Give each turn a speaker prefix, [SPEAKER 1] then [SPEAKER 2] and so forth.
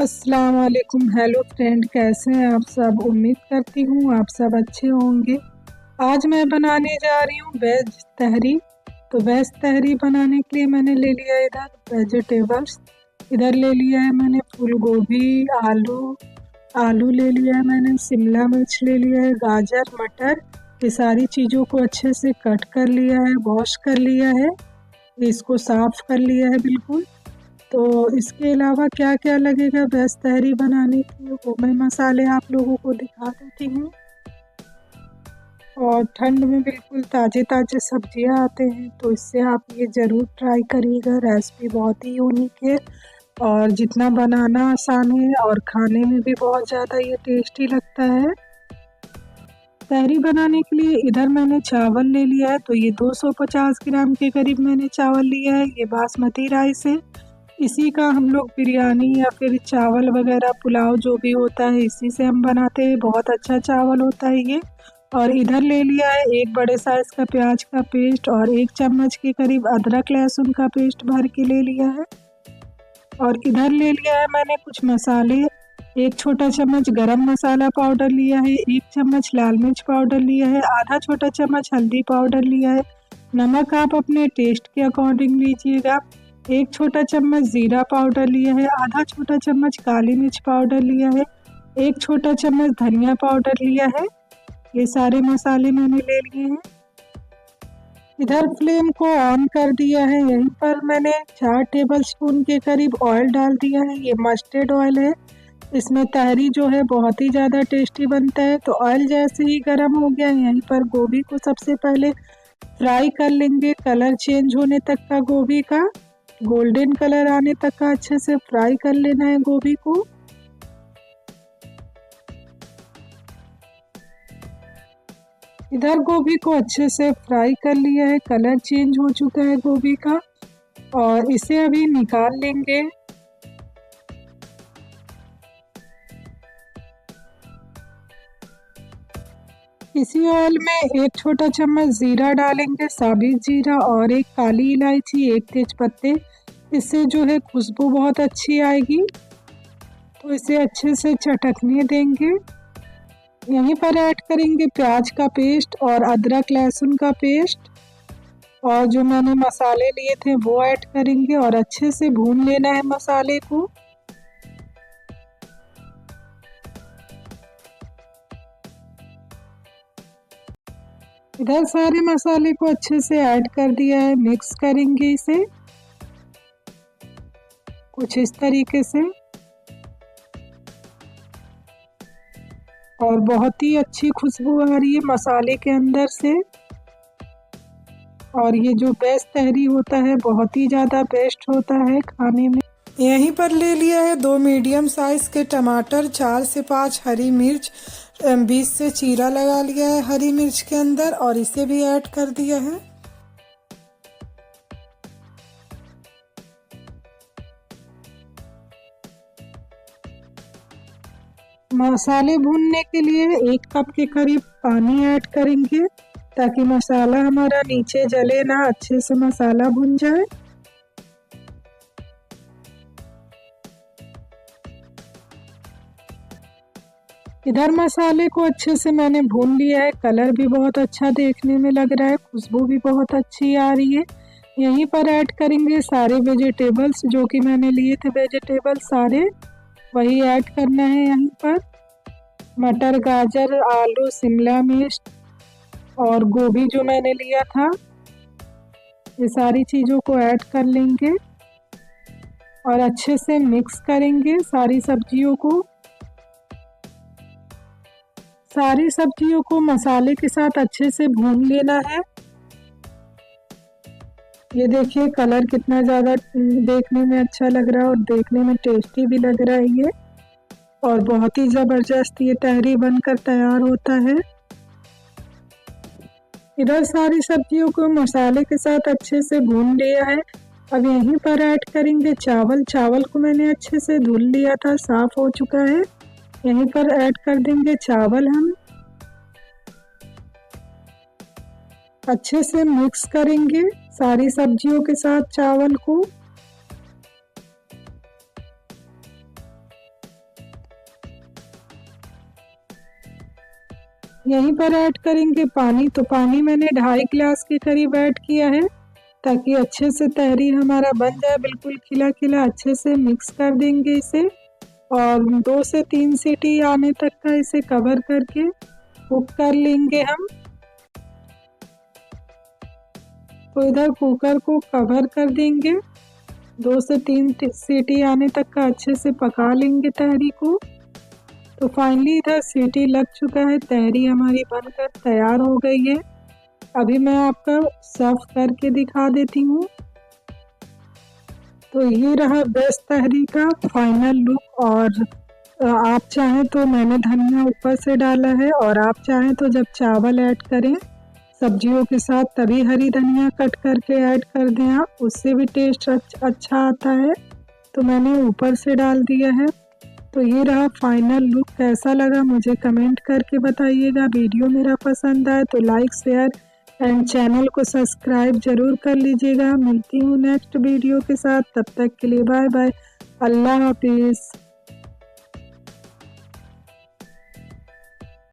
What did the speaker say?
[SPEAKER 1] अस्सलाम वालेकुम। Hello friend, कैसे हैं आप सब। उम्मीद करती हूँ आप सब अच्छे होंगे। आज मैं बनाने जा रही हूँ वेज तहरी। तो वेज तहरी बनाने के लिए मैंने ले लिया इधर वेजिटेबल्स। इधर ले लिया है मैंने फूल गोभी, आलू ले लिया है मैंने, शिमला मिर्च ले लिया है, गाजर, मटर। ये सारी चीज़ों को अच्छे से कट कर लिया है, वॉश कर लिया है, इसको साफ कर लिया है बिल्कुल। तो इसके अलावा क्या क्या लगेगा वेज तहरी बनाने के लिए वो मैं मसाले आप लोगों को दिखा देती हूँ। और ठंड में बिल्कुल ताज़े ताज़े सब्जियाँ आते हैं, तो इससे आप ये ज़रूर ट्राई करिएगा। रेसिपी बहुत ही यूनिक है और जितना बनाना आसान है और खाने में भी बहुत ज़्यादा ये टेस्टी लगता है। तहरी बनाने के लिए इधर मैंने चावल ले लिया है, तो ये 250 ग्राम के करीब मैंने चावल लिया है। ये बासमती राइस है। इसी का हम लोग बिरयानी या फिर चावल वगैरह पुलाव जो भी होता है इसी से हम बनाते हैं। बहुत अच्छा चावल होता है ये। और इधर ले लिया है एक बड़े साइज़ का प्याज का पेस्ट और 1 चम्मच के करीब अदरक लहसुन का पेस्ट भर के ले लिया है। और इधर ले लिया है मैंने कुछ मसाले। 1 छोटा चम्मच गरम मसाला पाउडर लिया है, 1 चम्मच लाल मिर्च पाउडर लिया है, आधा छोटा चम्मच हल्दी पाउडर लिया है। नमक आप अपने टेस्ट के अकॉर्डिंग लीजिएगा। 1 छोटा चम्मच ज़ीरा पाउडर लिया है, आधा छोटा चम्मच काली मिर्च पाउडर लिया है, 1 छोटा चम्मच धनिया पाउडर लिया है। ये सारे मसाले मैंने ले लिए हैं। इधर फ्लेम को ऑन कर दिया है। यहीं पर मैंने 4 टेबलस्पून के करीब ऑयल डाल दिया है। ये मस्टर्ड ऑयल है। इसमें तहरी जो है बहुत ही ज़्यादा टेस्टी बनता है। तो ऑयल जैसे ही गर्म हो गया, यहीं पर गोभी को सबसे पहले फ्राई कर लेंगे। कलर चेंज होने तक का गोभी का, गोल्डन कलर आने तक का अच्छे से फ्राई कर लेना है गोभी को। इधर गोभी को अच्छे से फ्राई कर लिया है, कलर चेंज हो चुका है गोभी का और इसे अभी निकाल लेंगे। इसी ऑयल में 1 छोटा चम्मच ज़ीरा डालेंगे, साबित ज़ीरा, और 1 काली इलायची, 1 तेजपत्ते। इससे जो है खुशबू बहुत अच्छी आएगी। तो इसे अच्छे से चटकने देंगे। यहीं पर ऐड करेंगे प्याज का पेस्ट और अदरक लहसुन का पेस्ट और जो मैंने मसाले लिए थे वो ऐड करेंगे और अच्छे से भून लेना है मसाले को। इधर सारे मसाले को अच्छे से ऐड कर दिया है, मिक्स करेंगे इसे कुछ इस तरीके से। और बहुत ही अच्छी खुशबू आ रही है मसाले के अंदर से। और ये जो बेस्ट तहरी होता है बहुत ही ज़्यादा बेस्ट होता है खाने में। यहीं पर ले लिया है 2 मीडियम साइज़ के टमाटर, 4 से 5 हरी मिर्च, 20 से चीरा लगा लिया है हरी मिर्च के अंदर और इसे भी ऐड कर दिया है। मसाले भूनने के लिए 1 कप के करीब पानी ऐड करेंगे ताकि मसाला हमारा नीचे जले ना, अच्छे से मसाला भुन जाए। इधर मसाले को अच्छे से मैंने भून लिया है, कलर भी बहुत अच्छा देखने में लग रहा है, खुशबू भी बहुत अच्छी आ रही है। यहीं पर ऐड करेंगे सारे वेजिटेबल्स जो कि मैंने लिए थे, वेजिटेबल सारे वही ऐड करना है यहीं पर। मटर, गाजर, आलू, शिमला मिर्च और गोभी जो मैंने लिया था, ये सारी चीज़ों को ऐड कर लेंगे और अच्छे से मिक्स करेंगे सारी सब्जियों को। सारी सब्जियों को मसाले के साथ अच्छे से भून लेना है। ये देखिए कलर कितना ज़्यादा देखने में अच्छा लग रहा है और देखने में टेस्टी भी लग रहा है ये। और बहुत ही ज़बरदस्त ये तहरी बनकर तैयार होता है। इधर सारी सब्जियों को मसाले के साथ अच्छे से भून लिया है। अब यहीं पर ऐड करेंगे चावल। चावल को मैंने अच्छे से धुल लिया था, साफ़ हो चुका है। यहीं पर ऐड कर देंगे चावल हम। अच्छे से मिक्स करेंगे सारी सब्जियों के साथ चावल को। यहीं पर ऐड करेंगे पानी। तो पानी मैंने 2.5 गिलास के करीब ऐड किया है ताकि अच्छे से तहरी हमारा बन जाए, बिल्कुल खिला खिला। अच्छे से मिक्स कर देंगे इसे और 2 से 3 सीटी आने तक का इसे कवर करके कुक कर लेंगे हम। तो इधर कुकर को कवर कर देंगे, 2 से 3 सीटी आने तक का अच्छे से पका लेंगे तहरी को। तो फाइनली इधर सीटी लग चुका है, तहरी हमारी बनकर तैयार हो गई है। अभी मैं आपको सर्व करके दिखा देती हूँ। तो ये रहा बेस्ट तहरी का फाइनल लुक। और आप चाहें तो मैंने धनिया ऊपर से डाला है, और आप चाहें तो जब चावल ऐड करें सब्जियों के साथ तभी हरी धनिया कट करके ऐड कर दें आप, उससे भी टेस्ट अच्छा आता है। तो मैंने ऊपर से डाल दिया है। तो ये रहा फाइनल लुक। कैसा लगा मुझे कमेंट करके बताइएगा। वीडियो मेरा पसंद आए तो लाइक शेयर एंड चैनल को सब्सक्राइब जरूर कर लीजिएगा। मिलती हूँ नेक्स्ट वीडियो के साथ, तब तक के लिए बाय बाय, अल्लाह हाफिज़।